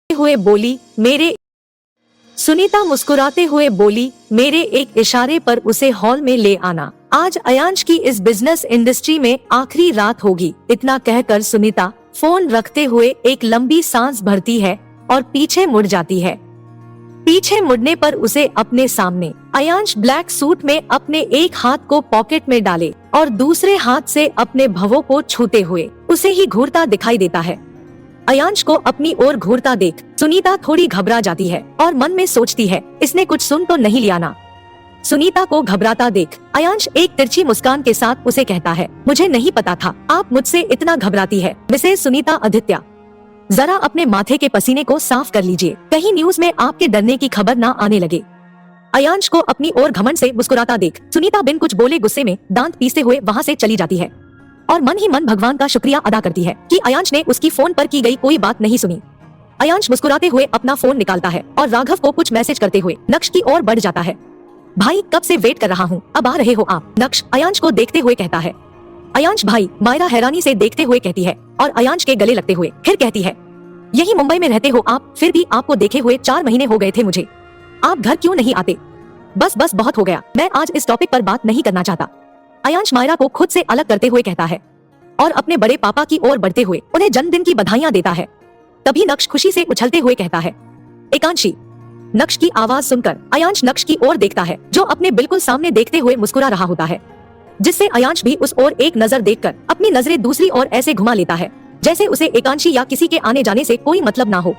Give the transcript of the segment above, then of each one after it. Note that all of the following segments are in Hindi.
हुए बोली मेरे सुनीता मुस्कुराते हुए बोली मेरे एक इशारे पर उसे हॉल में ले आना। आज अयांश की इस बिजनेस इंडस्ट्री में आखिरी रात होगी। इतना कहकर सुनीता फोन रखते हुए एक लंबी सांस भरती है और पीछे मुड़ जाती है। पीछे मुड़ने पर उसे अपने सामने अयांश ब्लैक सूट में अपने एक हाथ को पॉकेट में डाले और दूसरे हाथ से अपने भवों को छूते हुए उसे ही घूरता दिखाई देता है। अयांश को अपनी ओर घूरता देख सुनीता थोड़ी घबरा जाती है और मन में सोचती है इसने कुछ सुन तो नहीं लिया ना। सुनीता को घबराता देख अयांश एक तिरछी मुस्कान के साथ उसे कहता है मुझे नहीं पता था आप मुझसे इतना घबराती है मिसेस सुनीता आदित्य। जरा अपने माथे के पसीने को साफ कर लीजिए, कहीं न्यूज में आपके डरने की खबर ना आने लगे। अयांश को अपनी ओर घमंड से मुस्कुराता देख सुनीता बिन कुछ बोले गुस्से में दांत पीसते हुए वहाँ से चली जाती है और मन ही मन भगवान का शुक्रिया अदा करती है कि अयांश ने उसकी फोन पर की गई कोई बात नहीं सुनी। अयांश मुस्कुराते हुए अपना फोन निकालता है और राघव को कुछ मैसेज करते हुए नक्श की ओर बढ़ जाता है। भाई कब से वेट कर रहा हूँ, अब आ रहे हो आप? नक्श अयांश को देखते हुए कहता है। अयांश भाई, मायरा हैरानी से देखते हुए कहती है और अयांश के गले लगते हुए फिर कहती है यही मुंबई में रहते हो आप, फिर भी आपको देखे हुए 4 महीने हो गए थे मुझे, आप घर क्यों नहीं आते? बस बहुत हो गया, मैं आज इस टॉपिक पर बात नहीं करना चाहता। अयांश मायरा को खुद से अलग करते हुए कहता है और अपने बड़े पापा की ओर बढ़ते हुए उन्हें जन्मदिन की बधाइयां देता है। तभी नक्श खुशी से उछलते हुए कहता है एकांशी। नक्श की आवाज सुनकर अयांश नक्श की ओर देखता है जो अपने बिल्कुल सामने देखते हुए मुस्कुरा रहा होता है, जिससे अयांश भी उस ओर एक नजर देखकर अपनी नजरें दूसरी ओर ऐसे घुमा लेता है जैसे उसे एकांशी या किसी के आने जाने से कोई मतलब ना हो।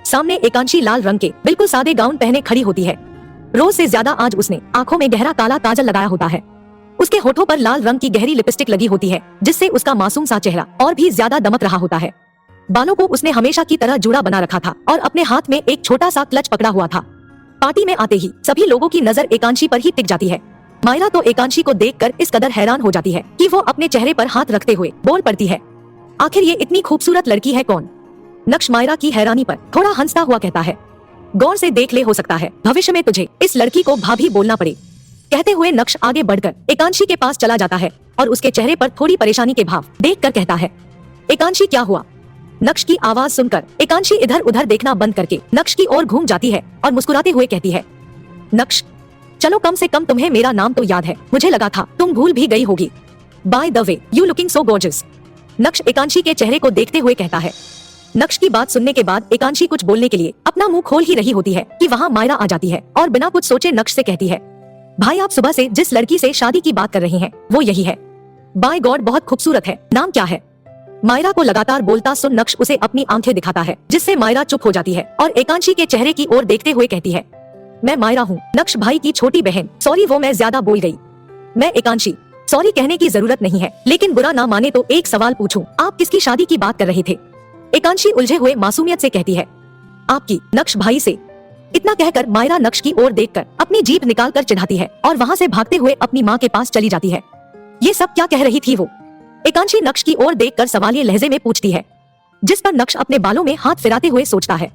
सामने एकांशी लाल रंग के बिल्कुल सादे गाउन पहने खड़ी होती है। रोज से ज्यादा आज उसने आंखों में गहरा काला काजल लगाया होता है। उसके होठों पर लाल रंग की गहरी लिपस्टिक लगी होती है जिससे उसका मासूम सा चेहरा और भी ज्यादा दमक रहा होता है। बालों को उसने हमेशा की तरह जुड़ा बना रखा था और अपने हाथ में एक छोटा सा क्लच पकड़ा हुआ था। पार्टी में आते ही सभी लोगों की नजर एकांशी पर ही टिक जाती है। मायरा तो एकांशी को देखकर इस कदर हैरान हो जाती है कि वो अपने चेहरे पर हाथ रखते हुए बोल पड़ती है आखिर ये इतनी खूबसूरत लड़की है कौन? नक्श मायरा की हैरानी पर थोड़ा हंसता हुआ कहता है गौर से देख ले, हो सकता है भविष्य में तुझे इस लड़की को भाभी बोलना पड़े। कहते हुए नक्श आगे बढ़कर एकांशी के पास चला जाता है और उसके चेहरे पर थोड़ी परेशानी के भाव देखकर कहता है एकांशी क्या हुआ? नक्श की आवाज सुनकर एकांशी इधर उधर देखना बंद करके नक्श की ओर घूम जाती है और मुस्कुराते हुए कहती है नक्श चलो, कम से कम तुम्हें मेरा नाम तो याद है, मुझे लगा था तुम भूल भी गई होगी। By the way you looking so gorgeous. नक्श एकांशी के चेहरे को देखते हुए कहता है। नक्श की बात सुनने के बाद एकांशी कुछ बोलने के लिए अपना मुंह खोल ही रही होती है कि वहाँ मायरा आ जाती है और बिना कुछ सोचे नक्श से कहती है भाई, आप सुबह से जिस लड़की से शादी की बात कर रहे हैं वो यही है। बाय गॉड, बहुत खूबसूरत है, नाम क्या है? मायरा को लगातार बोलता सुन नक्श उसे अपनी आंखें दिखाता है जिससे मायरा चुप हो जाती है और एकांशी के चेहरे की ओर देखते हुए कहती है मैं मायरा हूँ, नक्श भाई की छोटी बहन। सॉरी, वो मैं ज्यादा बोल गई। मैं एकांशी। सॉरी कहने की जरूरत नहीं है, लेकिन बुरा ना माने तो एक सवाल पूछूं, आप किसकी शादी की बात कर रहे थे? एकांशी उलझे हुए मासूमियत से कहती है आपकी, नक्श भाई से। इतना कहकर मायरा नक्श की ओर देखकर अपनी जीभ निकालकर चिढ़ाती है और वहाँ से भागते हुए अपनी माँ के पास चली जाती है। ये सब क्या कह रही थी वो? एकांशी नक्श की ओर देखकर सवालिये लहजे में पूछती है, जिस पर नक्श अपने बालों में हाथ फिराते हुए सोचता है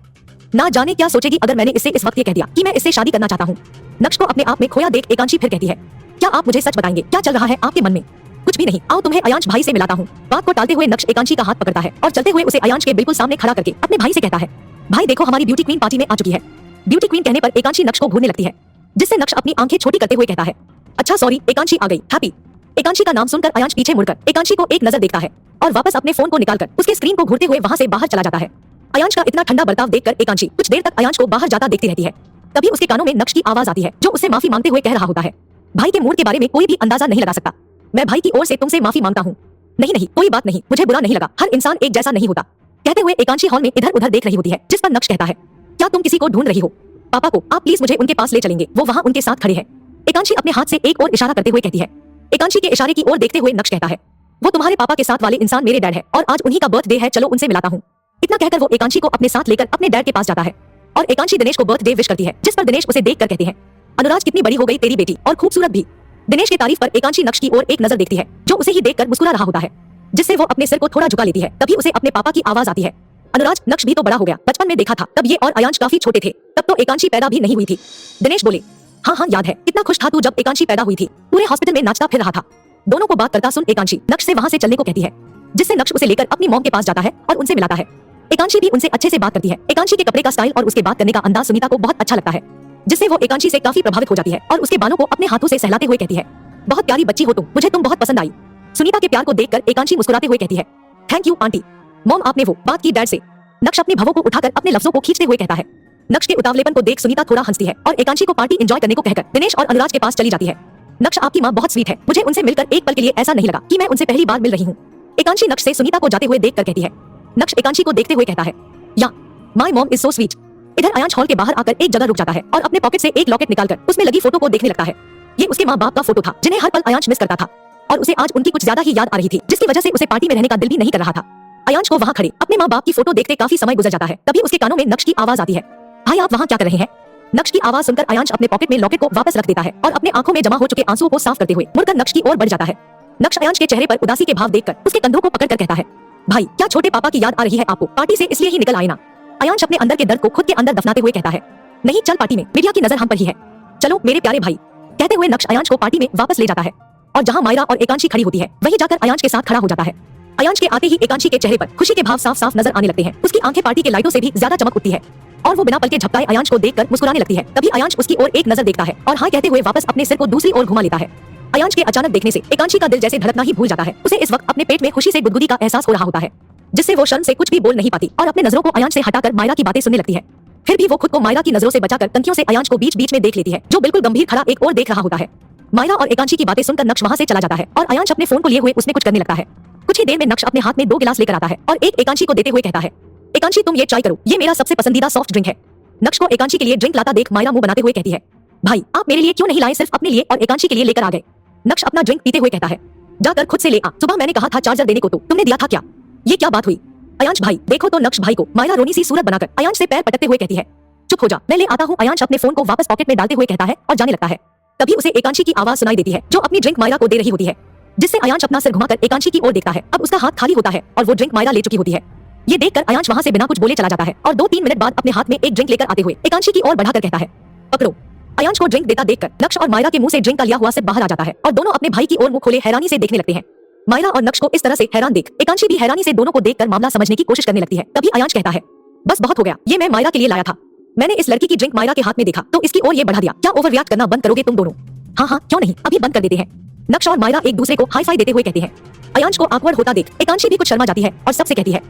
ना जाने क्या सोचेगी अगर मैंने इससे इस वक्त ये कह दिया कि मैं इससे शादी करना चाहता हूँ। नक्श को अपने आप में खोया देख एकांशी फिर कहती है क्या आप मुझे सच बताएंगे, क्या चल रहा है आपके मन में? कुछ भी नहीं, आओ तुम्हें अयांश भाई से मिलाता हूँ। बात को टालते हुए नक्श एकांशी का हाथ पकड़ता है और चलते हुए उसे अयांश के बिल्कुल सामने खड़ा करके अपने भाई से कहता है भाई देखो, हमारी ब्यूटी क्वीन पार्टी में आ चुकी है। ब्यूटी क्वीन कहने पर एकांशी नक्श को घूरने लगती है जिससे नक्श अपनी आंखें छोटी करते हुए कहता है अच्छा सॉरी, एकांशी आ गई, हैप्पी। एकांशी का नाम सुनकर अयांश पीछे मुड़कर एकांशी को एक नजर देखता है और वापस अपने फोन को निकालकर उसके स्क्रीन को घूरते हुए वहाँ से बाहर चला जाता है। अयांश का इतना ठंडा बर्ताव देखकर एकांशी कुछ देर तक अयांश को बाहर जाता देखती रहती है। तभी उसके कानों में नक्श की आवाज आती है जो उससे माफी मांगते हुए कह रहा होता है भाई के मूड के बारे में कोई भी अंदाजा नहीं लगा सकता, मैं भाई की ओर से तुमसे माफी मांगता हूँ। नहीं, कोई बात नहीं, मुझे बुरा नहीं लगा, हर इंसान एक जैसा नहीं होता। कहते हुए एकांशी हॉल में इधर उधर देख रही होती है जिस पर नक्श कहता है क्या तुम किसी को ढूंढ रही हो? पापा को, आप प्लीज मुझे उनके पास ले चलेंगे, वो वहाँ उनके साथ खड़े हैं। एकांशी अपने हाथ से एक और इशारा करते हुए कहती है। एकांशी के इशारे की ओर देखते हुए नक्श कहता है वो तुम्हारे पापा के साथ वाले इंसान मेरे डैड है और आज उन्हीं का बर्थडे है, चलो उनसे मिलाता हूँ। इतना कहकर वो एकांशी को अपने साथ लेकर अपने डैड के पास जाता है और एकांशी दिनेश को बर्थडे विश करती है, जिस पर दिनेश उसे देखकर कहते हैं अनुराज, कितनी बड़ी हो गई तेरी बेटी और खूबसूरत भी। दिनेश की तारीफ पर एकांशी नक्श की ओर एक नजर देखती है जो उसे ही देखकर मुस्कुरा रहा होता है, जिससे वो अपने सिर को थोड़ा झुका लेती है। तभी उसे अपने पापा की आवाज आती है अनुराज, नक्श भी तो बड़ा हो गया, बचपन में देखा था तब ये और अयांश काफी छोटे थे, तब तो एकांशी पैदा भी नहीं हुई थी। दिनेश बोले हाँ याद है, कितना खुश था तू जब एकांशी पैदा हुई थी, पूरे हॉस्पिटल में नाचता फिर रहा था। दोनों को बात करता सुन एकांशी नक्श से वहाँ से चलने को कहती है, जिससे नक्श उसे लेकर अपनी मॉम के पास जाता है और उनसे मिलाता है। एकांशी भी उनसे अच्छे से बात करती है। एकांशी के कपड़े का स्टाइल और उसके बात करने का अंदाज सुनीता को बहुत अच्छा लगता है, जिससे वो एकांशी से काफी प्रभावित हो जाती है और उसके बालों को अपने हाथों से सहलाते हुए कहती है, बहुत प्यारी बच्ची हो तुम, मुझे तुम बहुत पसंद आई। सुनीता के प्यार को देखकर एकांशी मुस्कुराते हुए कहती है, थैंक यू आंटी। मॉम आपने वो बात की डैड से। नक्श अपनी भवों को उठाकर अपने लफ्जों को खींचते हुए कहता है। नक्श के उतावलेपन को देख सुनीता थोड़ा हंसती है और एकांशी को पार्टी एंजॉय करने को कहकर दिनेश और अनुराज के पास चली जाती है। नक्श आपकी माँ बहुत स्वीट है, मुझे उनसे मिलकर एक पल के लिए ऐसा नहीं लगा कि मैं उनसे पहली बार मिल रही हूँ। एकांशी नक्श से सुनीता को जाते हुए देखकर कहती है। नक्श एकांशी को देखते हुए कहता है, या my mom is so sweet. इधर अयांश हॉल के बाहर आकर एक जगह रुक जाता है और अपने पॉकेट से एक लॉकेट निकालकर उसमें लगी फोटो को देखने लगता है। ये उसके माँ बाप का फोटो था जिन्हें हर पल अयांश मिस करता था और उसे आज उनकी कुछ ज्यादा ही याद आ रही थी, जिसकी वजह से उसे पार्टी में रहने का दिल भी नहीं कर रहा था। अयांश को वहाँ खड़े अपने माँ बाप की फोटो देखते काफी समय गुजर जाता है। तभी उसके कानों में नक्श की आवाज आती है, भाई आप वहाँ क्या कर रहे हैं? नक्श की आवाज सुनकर अयांश अपने पॉकेट में लॉकेट को वापस रख देता है और अपने आंखों में जमा हो चुके आंसुओं को साफ करते हुए मुड़कर नक्श की ओर बढ़ जाता है। नक्श अयांश के चेहरे पर उदासी के भाव देखकर उसके कंधों को पकड़कर कहता है, भाई क्या छोटे पापा की याद आ रही है आपको? पार्टी से इसलिए ही निकल आए ना? अयांश अपने अंदर के दर्द को खुद के अंदर दफनाते हुए कहता है, नहीं चल पार्टी में मीडिया की नजर हम पर ही है, चलो मेरे प्यारे भाई। कहते हुए नक्श अयांश को पार्टी में वापस ले जाता है और जहाँ मायरा और एकांशी खड़ी होती है वहीं जाकर अयांश के साथ खड़ा हो जाता है। अयांश के आते ही एकांशी के चेहरे पर खुशी के भाव साफ साफ नजर आने लगते हैं। उसकी आंखें पार्टी के लाइटों से भी ज्यादा चमक उठती है और वो बिना पल के झपकाए अयांश को देखकर मुस्कुराने लगती है। तभी अयांश उसकी ओर एक नजर देखता है और हाँ कहते हुए वापस अपने सिर को दूसरी ओर घुमा लेता है। अयांश के अचानक देखने से एकांशी का दिल जैसे धड़कना ही भूल जाता है। उसे इस वक्त अपने पेट में खुशी से गुदगुदी का एहसास हो रहा होता है, जिससे वो शर्म से कुछ भी बोल नहीं पाती और अपने नजरों को अयांश से हटाकर मायरा की बातें सुनने लगती है। फिर भी वो खुद को मायरा की नजरों से बचाकर तंकियों से अयांश को बीच बीच में देख लेती है, जो बिल्कुल गंभीर खड़ा एक और देख रहा होता है। मायरा और एकांशी की बातें सुनकर नक्श वहाँ से चला जाता है और अयांश अपने फोन को लिए हुए उसमें कुछ करने लगता है। कुछ ही देर में नक्श अपने हाथ में 2 गिलास लेकर आता है और एक एकांशी को देते हुए कहता है, एकांशी तुम ये ट्राई करो, ये मेरा सबसे पसंदीदा सॉफ्ट ड्रिंक है। नक्श को एकांशी के लिए ड्रिंक लाता देख मायरा मुंह बनाते हुए कहती है, भाई आप मेरे लिए क्यों नहीं लाए, सिर्फ अपने लिए और एकांशी के लिए लेकर आ गए। नक्श अपना ड्रिंक पीते हुए कहता है, जाकर खुद से ले आ, सुबह मैंने कहा था चार्जर देने को तो तुमने दिया था क्या? ये क्या बात हुई? अयांश भाई देखो तो नक्श भाई को मायरा रोनी सी सूरत बनाकर अयांश से पैर पटकते हुए कहती है, चुप हो जा मैं ले आता हूँ। अयांश अपने फोन को वापस पॉकेट में डालते हुए कहता है और जाने लगता है। तभी उसे एकांशी की आवाज सुनाई देती है जो अपनी ड्रिंक मायरा को दे रही होती है, जिससे अयांश अपना सिर घुमाकर एकांशी की ओर देखता है। अब उसका हाथ खाली होता है और वो ड्रिंक मायरा ले चुकी होती है। ये देखकर अयांश वहाँ से बिना कुछ बोले चला जाता है और 2-3 मिनट बाद अपने हाथ में एक ड्रिंक लेकर आते हुए एकांशी की ओर बढ़ाकर कहता है, पकड़ो। अयांश को ड्रिंक देता देखकर नक्श और मायरा के मुंह से ड्रिंक का लिया हुआ सिप बाहर आ जाता है और दोनों अपने भाई की ओर मुंह खोले हैरानी से देखने लगते हैं। मायरा और नक्श को इस तरह से हैरान देख एकांशी भी हैरानी से दोनों को देखकर मामला समझने की कोशिश करने लगती है। तभी अयांश कहता है, बस बहुत हो गया, ये मैं मायरा के लिए लाया था। मैंने इस लड़की की ड्रिंक मायरा के हाथ में देखा तो इसकी ओर ये बढ़ा दिया। क्या ओवर रिएक्ट करना बंद करोगे तुम दोनों? हाँ हाँ क्यों नहीं, अभी बंद कर देते हैं। नक्श और मायरा एक दूसरे को हाई फाई देते हुए कहते हैं। अयांश को ऑकवर्ड होता देख एकांशी भी कुछ शर्मा जाती है और सबसे कहती है,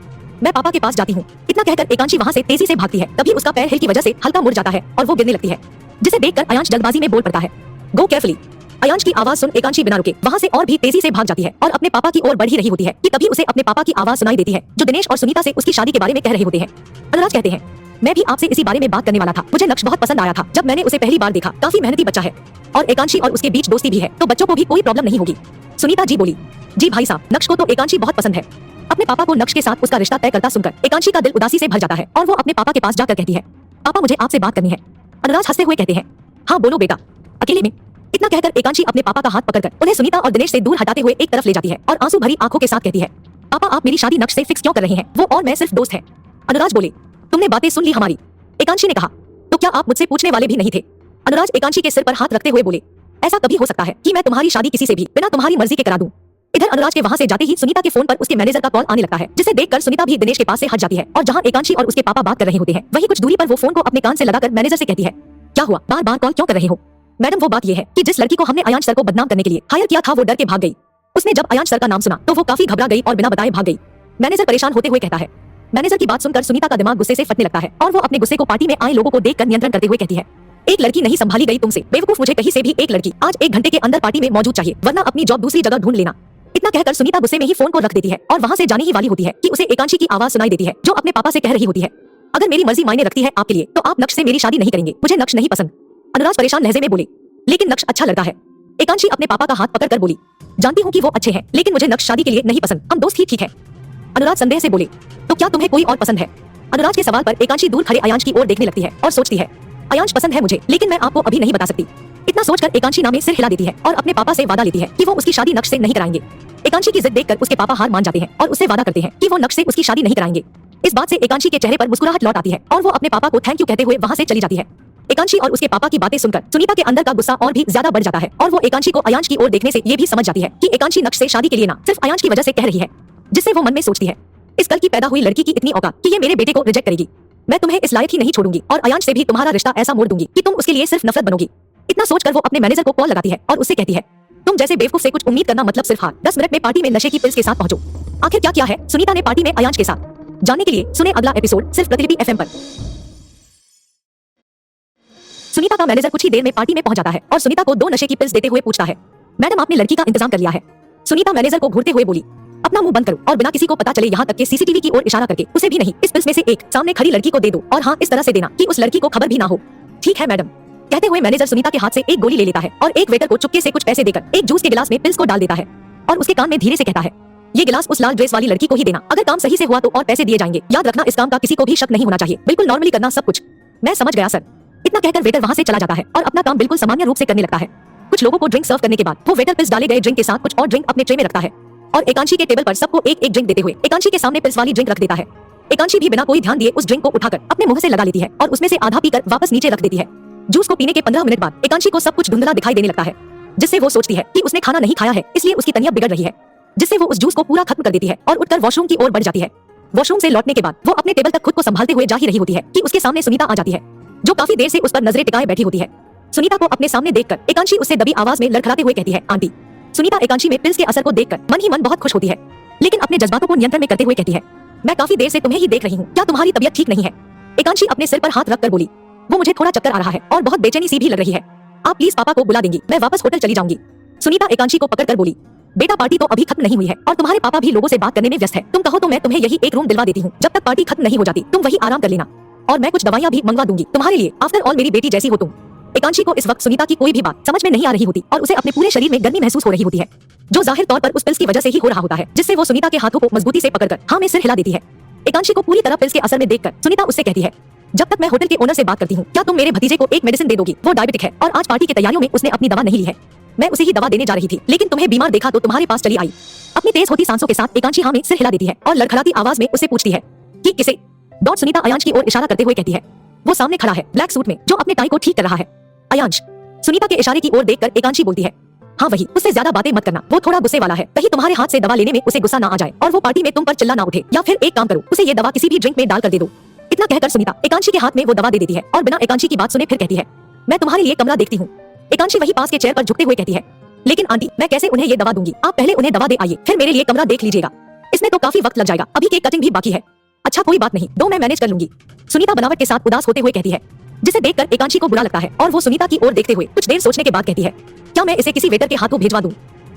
मैं पापा के पास जाती हूँ। इतना कहकर एकांशी वहाँ से तेजी से भागती है। तभी उसका पैर हिल की वजह से हल्का मुड़ जाता है और वो गिरने लगती है, जिसे देखकर अयांश जल्दबाजी में बोल पड़ता है, गो केयरफुली। अयांश की आवाज सुन एकांशी बिना रुके वहाँ से और भी तेजी से भाग जाती है और अपने पापा की ओर बढ़ ही रही होती है कि तभी उसे अपने पापा की आवाज सुनाई देती है जो दिनेश और सुनीता से उसकी शादी के बारे में कह रहे होते हैं। अनुराज कहते हैं, मैं भी आपसे इसी बारे में बात करने वाला था। मुझे नक्श बहुत पसंद आया था जब मैंने उसे पहली बार देखा। काफी मेहनती बच्चा है और एकांशी और उसके बीच दोस्ती भी है तो बच्चों को भी कोई प्रॉब्लम नहीं होगी। सुनीता जी बोली, जी भाई साहब, नक्श को तो एकांशी बहुत पसंद है। अपने पापा को नक्श के साथ उसका रिश्ता तय करता सुनकर एकांशी का दिल उदासी से भर जाता है और वो अपने पापा के पास जाकर कहती है, पापा मुझे आपसे बात करनी है। अनुराज हंसते हुए कहते हैं, हाँ बोलो बेटा, अकेले में? इतना कहकर एकांशी अपने पापा का हाथ पकड़कर उन्हें सुनीता और दिनेश से दूर हटाते हुए एक तरफ ले जाती है और आंसू भरी आंखों के साथ कहती है, पापा आप मेरी शादी नक्श से फिक्स क्यों कर रहे हैं? वो और मैं सिर्फ दोस्त हैं। अनुराज बोले, तुमने बातें सुन ली हमारी? एकांशी ने कहा, तो क्या आप मुझसे पूछने वाले भी नहीं थे? अनुराज एकांशी के सिर पर हाथ रखते हुए बोले, ऐसा कभी हो सकता है कि मैं तुम्हारी शादी किसी से भी बिना तुम्हारी मर्जी के करा दूं? इधर अनुराज के वहाँ से जाते ही सुनीता के फोन पर उसके मैनेजर का कॉल आने लगता है, जिसे देखकर सुनीता भी दिनेश के पास से हट जाती है और जहाँ एकांशी और उसके पापा बात कर रहे होते हैं वहीं कुछ दूरी पर वो फोन को अपने कान से लगाकर मैनेजर से कहती है, क्या हुआ, बार बार कॉल क्यों कर रहे हो? मैडम वो बात ये है कि जिस लड़की को हमने अयांश सर को बदनाम करने के लिए हायर किया था वो डर के भाग गई। उसने जब अयांश सर का नाम सुना तो वो काफी घबरा गई और बिना बताए भाग गई। मैनेजर परेशान होते हुए कहता है। मैनेजर की बात सुनकर सुनीता का दिमाग गुस्से से फटने लगता है और वो अपने गुस्से को पार्टी में आए लोगों को देखकर नियंत्रण करते हुए कहती है, एक लड़की नहीं संभाली गई तुमसे, बेवकूफ, मुझे कहीं से भी एक लड़की आज 1 घंटे के अंदर पार्टी में मौजूद चाहिए वरना अपनी जॉब दूसरी जगह ढूंढ लेना। इतना कहकर सुनीता गुस्से में ही फोन को रख देती है और वहाँ से जाने ही वाली होती है कि उसे एकांशी की आवाज सुनाई देती है जो अपने पापा से कह रही होती है, अगर मेरी मर्जी मायने रखती है आपके लिए तो आप नक्श से मेरी शादी नहीं करेंगे, मुझे नक्श नहीं पसंद। अनुराज परेशान लहजे में बोले, लेकिन नक्श अच्छा लड़का है। एकांशी अपने पापा का हाथ पकड़कर बोली, जानती हूँ कि वो अच्छे हैं लेकिन मुझे नक्श शादी के लिए नहीं पसंद, हम दोस्त ही ठीक है। अनुराज संदेह से बोले, तो क्या तुम्हें कोई और पसंद है? अनुराज के सवाल पर एकांशी दूर खड़े अयांश की ओर देखने लगती है और सोचती है, अयांश पसंद है मुझे लेकिन मैं आपको अभी नहीं बता सकती। इतना सोचकर एकांशी नाम में सिर हिला देती है और अपने पापा से वादा लेती है कि वो उसकी शादी नक्श से नहीं कराएंगे। एकांशी की जिद देखकर उसके पापा हार मान जाते हैं और उससे वादा करते हैं कि वो नक्श से उसकी शादी नहीं कराएंगे। इस बात से एकांशी के चेहरे पर मुस्कुराहट लौट आती है और वो अपने पापा को थैंक यू कहते हुए वहाँ से चली जाती है। एकांशी और उसके पापा की बातें सुनकर सुनीता के अंदर का गुस्सा और भी ज्यादा बढ़ जाता है और वो एकांशी को अयांश की ओर देखने से ये भी समझ जाती है कि एकांशी नक्श से शादी के लिए ना सिर्फ अयांश की वजह से कह रही है, जिससे वो मन में सोचती है, इस कल की पैदा हुई लड़की की इतनी औकात कि ये मेरे बेटे को रिजेक्ट करेगी। मैं तुम्हें इस लायक ही नहीं छोड़ूंगी और अयांश से भी तुम्हारा रिश्ता ऐसा मोड़ दूंगी कि तुम उसके लिए सिर्फ नफरत बनोगी। इतना सोचकर वो अपने मैनेजर को कॉल लगाती है और उससे कहती है, तुम जैसे बेवकूफ से कुछ उम्मीद करना मतलब सिर्फ हार। 10 मिनट में पार्टी में नशे की पिल्स के साथ पहुंचो। आखिर क्या किया है सुनीता ने पार्टी में अयांश के साथ, जानने के लिए सुने अगला एपिसोड सिर्फ प्रतिलिपि FM पर। सुनीता का मैनेजर कुछ ही देर में पार्टी में पहुंच जाता है और सुनीता को 2 नशे की पिल्स देते हुए पूछता है, मैडम आपने लड़की का इंतजाम कर लिया है? सुनीता मैनेजर को घूरते हुए बोली, अपना मुंह बंद करो और बिना किसी को पता चले यहाँ तक कि सीसीटीवी की ओर इशारा करके उसे भी नहीं, इस पिल्स में से एक सामने खड़ी लड़की को दे दो और हाँ इस तरह से देना कि उस लड़की को खबर भी ना हो। ठीक है मैडम। कहते हुए मैनेजर सुनीता के हाथ से एक गोली ले लेता है और एक वेटर को चुपके से कुछ पैसे देकर एक जूस के गिलास में पिल्स को डाल देता है और उसके कान में धीरे से कहता है, ये गिलास उस लाल ड्रेस वाली लड़की को ही देना, अगर काम सही से हुआ तो और पैसे दिए जाएंगे। याद रखना इस काम का किसी को भी शक नहीं होना चाहिए, बिल्कुल नॉर्मली करना सब कुछ। मैं समझ गया सर। इतना कहकर वेटर वहाँ से चला जाता है और अपना काम बिल्कुल सामान्य रूप से करने लगता है। कुछ लोगों को ड्रिंक सर्व करने के बाद वो वेटर पिल्स डाले गए ड्रिंक के साथ कुछ और ड्रिंक अपने ट्रे में रखता है और एकांशी के टेबल पर सबको एक एक ड्रिंक देते हुए एकांशी के सामने पिल्स वाली ड्रिंक रख देता है। एकांशी भी बिना कोई ध्यान दिए उस ड्रिंक को उठाकर अपने मुंह से लगा लेती है और उसमें से आधा पीकर वापस नीचे रख देती है। जूस को पीने के 15 मिनट बाद एकांशी को सब कुछ धुंधला दिखाई देने लगता है, जिससे वो सोचती है कि उसने खाना नहीं खाया है इसलिए उसकी तबीयत बिगड़ रही है, जिससे वो उस जूस को पूरा खत्म कर देती है और उठकर वॉशरूम की ओर बढ़ जाती है। वॉशरूम से लौटने के बाद वो अपने टेबल तक खुद को संभालते हुए जा ही रही होती है कि उसके सामने सुनीता आ जाती है, जो काफी देर से उस पर नजरें टिकाए बैठी होती है। सुनीता को अपने सामने देखकर एकांशी उससे दबी आवाज में लड़खड़ाते हुए कहती है, आंटी। सुनीता एकांशी में पिल्स के असर को देखकर मन ही मन बहुत खुश होती है, लेकिन अपने जज्बातों को नियंत्रण में करते हुए कहती है, मैं काफी देर से तुम्हें ही देख रही हूँ, क्या तुम्हारी तबीयत ठीक नहीं है? एकांशी अपने सिर पर हाथ रखकर बोली, वो मुझे थोड़ा चक्कर आ रहा है और बहुत बेचैनी सी भी लग रही है, आप प्लीज पापा को बुला देंगी, मैं वापस होटल चली जाऊंगी। सुनीता एकांशी को पकड़कर बोली, बेटा पार्टी तो अभी खत्म नहीं हुई है और तुम्हारे पापा भी लोगों से बात करने में व्यस्त है, तुम कहो तो मैं तुम्हें यही एक रूम दिलवा देती हूँ, जब तक पार्टी खत्म नहीं हो जाती तुम वही आराम कर लेना और मैं कुछ दवाइयाँ भी मंगवा दूंगी तुम्हारे लिए, आफ्टर ऑल मेरी बेटी जैसी हो तुम। एकांशी को इस वक्त सुनीता की कोई भी बात समझ में नहीं आ रही होती और उसे अपने पूरे शरीर में गर्मी महसूस हो रही होती है, जो जाहिर तौर पर उस पिल्स की वजह से ही हो रहा होता है, जिससे वो सुनीता के हाथों को मजबूती से पकड़कर हाँ में सिर हिला देती है। एकांशी को पूरी तरह पिल्स के असर में देखकर सुनीता उससे कहती है, जब तक मैं होटल के ओनर से बात करती हूँ, क्या तुम मेरे भतीजे को एक मेडिसिन दे दोगी? वो डायबिटिक है और आज पार्टी की तैयारियों में उसने अपनी दवा नहीं ली है। मैं उसे ही दवा देने जा रही थी, लेकिन तुम्हें बीमार देखा तो तुम्हारे पास चली आई। अपनी तेज होती सांसों के साथ एकांशी हाँ में सिर हिला देती है और लड़खड़ाती आवाज में उससे पूछती है कि किसे? डॉट सुनीता अयांश की ओर इशारा करते हुए कहती है, वो सामने खड़ा है ब्लैक सूट में, जो अपने टाई को ठीक कर रहा है। अयांश। सुनीता के इशारे की ओर देखकर एकांशी बोलती है, हाँ वही, उससे ज्यादा बातें मत करना, वो थोड़ा गुस्से वाला है, कहीं तुम्हारे हाथ से दवा लेने में उसे गुस्सा ना आ जाए और वो पार्टी में तुम पर चिल्ला ना उठे, या फिर एक काम करो, उसे ये दवा किसी भी ड्रिंक में डाल कर दे दो। इतना कहकर सुनीता एकांशी के हाथ में वो दवा दे देती है और बिना एकांशी की बात सुने फिर कहती है, मैं तुम्हारे लिए कमरा देखती हूँ। एकांशी वही पास के चेयर पर झुकते हुए कहती है, लेकिन आंटी मैं कैसे उन्हें ये दवा दूंगी, आप पहले उन्हें दवा दे आइए फिर मेरे लिए कमरा देख लीजिएगा, इसमें तो काफी वक्त लग जाएगा, अभी केक कटिंग भी बाकी है। अच्छा कोई बात नहीं, दो मैं मैनेज कर लूंगी। सुनीता बनावट के साथ उदास होते हुए कहती है, जिसे देखकर एकांशी को बुरा लगता है और वो सुनीता की ओर देखते हुए कुछ देर सोचने के बाद कहती है, क्या मैं इसे किसी वेटर के हाथों भेजवा दूं?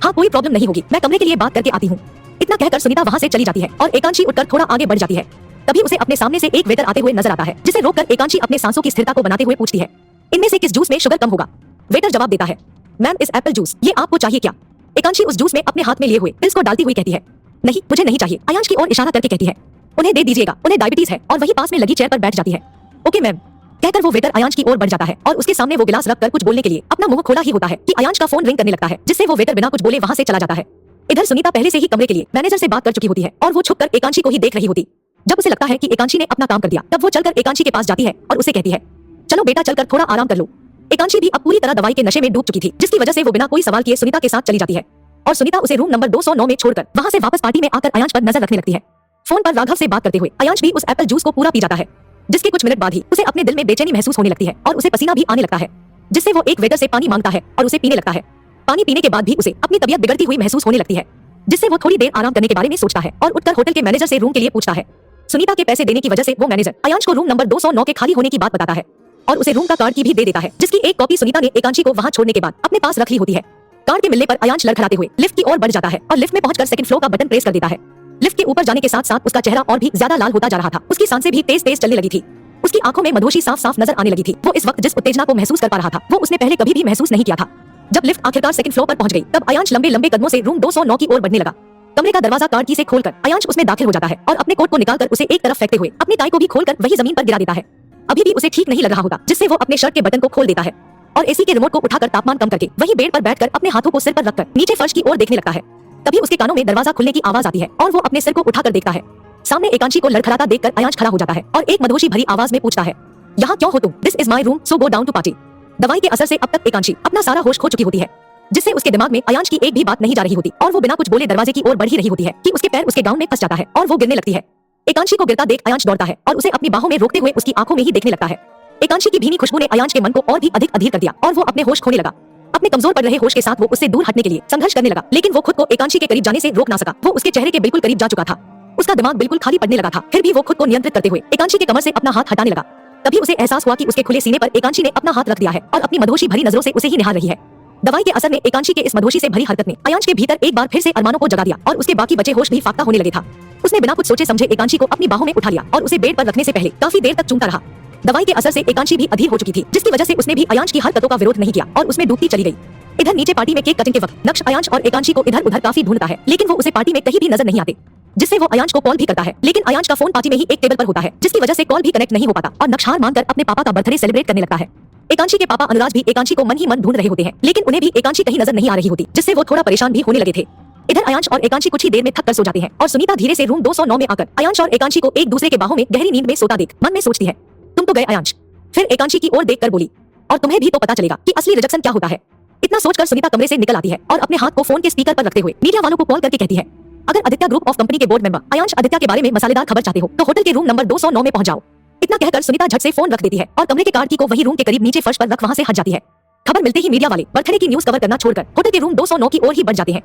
हाँ कोई प्रॉब्लम नहीं होगी, मैं कमरे के लिए बात करके आती हूँ। इतना कहकर सुनीता वहाँ से चली जाती है और एकांशी उठकर थोड़ा आगे बढ़ जाती है। तभी उसे अपने सामने से एक वेटर आते हुए नजर आता है, जिसे रोककर एकांशी अपने सांसों की स्थिरता को बनाते हुए पूछती है, इनमें से किस जूस में शुगर कम होगा? वेटर जवाब देता है, मैम इस एप्पल जूस, ये आपको चाहिए क्या? एकांशी उस जूस में अपने हाथ में लिए हुए पिल्स को डालती हुई कहती है, नहीं मुझे नहीं चाहिए। अयांश की ओर इशारा करके कहती है, उन्हें दे दीजिएगा, उन्हें डायबिटीज है, और वही पास में लगी चेयर पर बैठ जाती है। Okay ma'am. कहकर वो वेटर अयांश की ओर बढ़ जाता है और उसके सामने वो गिलास रखकर कुछ बोलने के लिए अपना मुंह खोला ही होता है कि अयांश का फोन रिंग करने लगता है, जिससे वो वेटर बिना कुछ बोले वहां से चला जाता है। इधर सुनीता पहले से ही कमरे के लिए मैनेजर से बात कर चुकी होती है और वो छुपकर एकांशी को ही देख रही होती। जब उसे लगता है कि एकांशी ने अपना काम कर दिया, तब वो चलकर एकांशी के पास जाती है और उसे कहती है, चलो बेटा चलकर थोड़ा आराम कर लो। एकांशी भी अब पूरी तरह दवाई के नशे में डूब चुकी थी, जिसकी वजह से वो बिना कोई सवाल किए सुनीता के साथ चली जाती है और सुनीता उसे रूम नंबर 209 में छोड़कर वहां से वापस पार्टी में आकर अयांश पर नजर रखने लगती है। फोन पर राघव से बात करते हुए अयांश भी उस एप्पल जूस को पूरा पी जाता है, जिसके कुछ मिनट बाद ही उसे अपने दिल में बेचैनी महसूस होने लगती है और उसे पसीना भी आने लगता है, जिससे वो एक वेटर से पानी मांगता है और उसे पीने लगता है। पानी पीने के बाद भी उसे अपनी तबीयत बिगड़ती हुई महसूस होने लगती है, जिससे वो थोड़ी देर आराम करने के बारे में सोचता है और उठकर होटल के मैनेजर से रूम के लिए पूछता है। सुनीता के पैसे देने की वजह से वो मैनेजर अयांश को रूम नंबर 209 के खाली होने की बात बताता है और उसे रूम का कार्ड की भी दे देता है, जिसकी एक कॉपी सुनीता ने एकांशी को वहां छोड़ने के बाद अपने पास रख ली होती है। कार्ड के मिलने पर अयांश लड़खड़ाते हुए लिफ्ट की ओर बढ़ जाता है और लिफ्ट में पहुंचकर सेकंड फ्लोर का बटन प्रेस कर देता है। लिफ्ट के ऊपर जाने के साथ साथ उसका चेहरा और भी ज्यादा लाल होता जा रहा था, उसकी सांसें भी तेज तेज चलने लगी थी, उसकी आंखों में मधोशी साफ साफ नजर आने लगी थी। वो इस वक्त जिस उत्तेजना को महसूस कर पा रहा था, वो उसने पहले कभी भी महसूस नहीं किया था। जब लिफ्ट आखिरकार सेकंड फ्लोर पर पहुंच गई, तब अयांश लंबे लंबे कदमों से रूम 209 की ओर बढ़ने लगा। कमरे का दरवाजा कार्ड की से खोलकर अयांश उसमें दाखिल हो जाता है और अपने कोट को निकालकर उसे एक तरफ फेंकते हुए अपनी टाई को भी खोलकर वही जमीन पर गिरा देता है। अभी भी उसे ठीक नहीं लग रहा होता, जिससे वो अपने शर्ट के बटन को खोल देता है और एसी के रिमोट को उठाकर तापमान कम करके वही बेड पर बैठकर अपने हाथों को सिर पर रखकर नीचे फर्श की ओर देखने लगता है। तभी उसके कानों में दरवाजा खुलने की आवाज आती है और वो अपने सिर को उठाकर देखता है। सामने एकांशी को लड़खड़ाता देखकर अयांश खड़ा हो जाता है और एक मधोशी भरी आवाज में पूछता है, यहाँ क्यों हो तुम? This is my room, so go down to party. दवाई के असर से अब तक एकांशी अपना सारा होश खो चुकी होती है। जिससे उसके दिमाग में अयांश की एक भी बात नहीं जा रही होती और वो बिना कुछ बोले दरवाजे की ओर बढ़ ही रही होती है कि उसके पैर उसके गाउन में फंस जाता है और वो गिरने लगती है। एकांशी को गिरता देख अयांश दौड़ता है और उसे अपनी बाहों में रोकते हुए उसकी आंखों में ही देखने लगता है। एकांशी की भीनी खुशबू ने अयांश के मन को और भी अधिक अधीर कर दिया और वो अपने होश खोने लगा। अपने कमजोर पड़ रहे होश के साथ वो उससे दूर हटने के लिए संघर्ष करने लगा, लेकिन वो खुद को एकांशी के करीब जाने से रोक ना सका। वो उसके चेहरे के बिल्कुल करीब जा चुका था। उसका दिमाग बिल्कुल खाली पड़ने लगा था, फिर भी वो खुद को नियंत्रित करते हुए एकांशी के कमर से अपना हाथ हटाने लगा। तभी उसे एहसास हुआ कि उसके खुले सीने पर एकांशी ने अपना हाथ रख दिया है और अपनी मधोशी भरी नजरों से उसे ही निहार रही है। दवाई के असर में एकांशी के इस मधोशी से भरी हरकत ने अयांश के भीतर एक बार फिर से अरमानों को जगा दिया और उसके बाकी बचे होश भी फाख्ता होने लगे था। उसने बिना कुछ सोचे समझे एकांशी को अपनी बाहों में उठा लिया और उसे बेड पर रखने से पहले काफी देर तक चूमता रहा। दवाई के असर से एकांशी भी अधीर हो चुकी थी, जिसकी वजह से उसने भी अयांश की हरकतों का विरोध नहीं किया और उसमें डूबती चली गई। इधर नीचे पार्टी में केक कटिंग के वक्त नक्श अयांश और एकांशी को इधर उधर काफी ढूंढता है, लेकिन वो उसे पार्टी में कहीं भी नजर नहीं आते, जिससे वो अयांश को कॉल भी करता है, लेकिन अयांश का फोन पार्टी में ही एक टेबल पर होता है, जिसकी वजह से कॉल भी कनेक्ट नहीं हो पाता और नक्श हार मानकर अपने पापा का बर्थडे सेलिब्रेट करने लगता है। एकांशी के पापा अनुराज भी एकांशी को मन ही मन ढूंढ रहे होते हैं, लेकिन उन्हें भी एकांशी कहीं नजर नहीं आ रही होती, जिससे वो थोड़ा परेशान भी होने लगे थे। इधर अयांश और एकांशी कुछ ही देर में थक कर सो जाते हैं और सुनीता धीरे से रूम 209 में आकर अयांश और एकांशी को एक दूसरे के बाहों में गहरी नींद में सोता देख मन में सोचती है, तुम तो गए अयांश। फिर एकांशी की ओर देखकर बोली, और तुम्हें भी तो पता चलेगा कि असली रिजेक्शन क्या होता है। इतना सोचकर सुनीता कमरे से निकल आती है और अपने हाथ को फोन के स्पीकर पर रखते हुए मीडिया वालों को कॉल करके कहती है, अगर आदित्य ग्रुप ऑफ कंपनी के बोर्ड मेंबर अयांश आदित्य के बारे में मसालेदार खबर चाहते हो तो होटल के रूम नंबर 209 में पहुंच जाओ। इतना कहकर सुनीता झट से फोन रख देती है और कमरे के कार्ड की को वही रूम के करीब नीचे फर्श पर रख वहां से हट जाती है। खबर मिलते ही मीडिया वाले बर्थडे की न्यूज कवर करना छोड़कर होटल के रूम 209 की ओर ही बढ़ जाते हैं।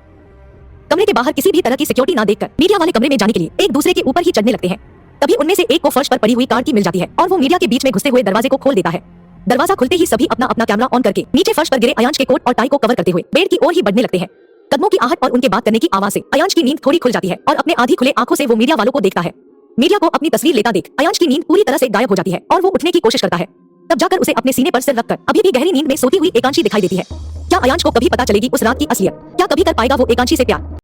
कमरे के बाहर किसी भी तरह की सिक्योरिटी ना देखकर मीडिया वाले कमरे में जाने के लिए एक दूसरे के ऊपर ही चढ़ने लगते हैं। तभी उनमें से एक को फर्श पर पड़ी हुई कार्ड की मिल जाती है और वो मीडिया के बीच में घुसते हुए दरवाजे को खोल देता है। दरवाजा खुलते ही सभी अपना अपना कैमरा ऑन करके नीचे फर्श पर गिरे अयांश के कोट और टाई को कवर करते हुए बेड की ओर ही बढ़ने लगते हैं। कदमों की आहट और उनके बात करने की आवाज से अयांश की नींद थोड़ी खुल जाती है और अपने आधी खुले आंखों से वो मीडिया वालों को देखता है। मीडिया को अपनी तस्वीर लेता देख अयांश की नींद पूरी तरह से गायब हो जाती है और वो उठने की कोशिश करता है। तब जाकर उसे अपने सीने पर सिर रखकर अभी भी गहरी नींद में सोती हुई एकांशी दिखाई देती है। क्या अयांश को कभी पता चलेगी उस रात की असलियत? क्या कभी कर पाएगा वो एकांशी से प्यार?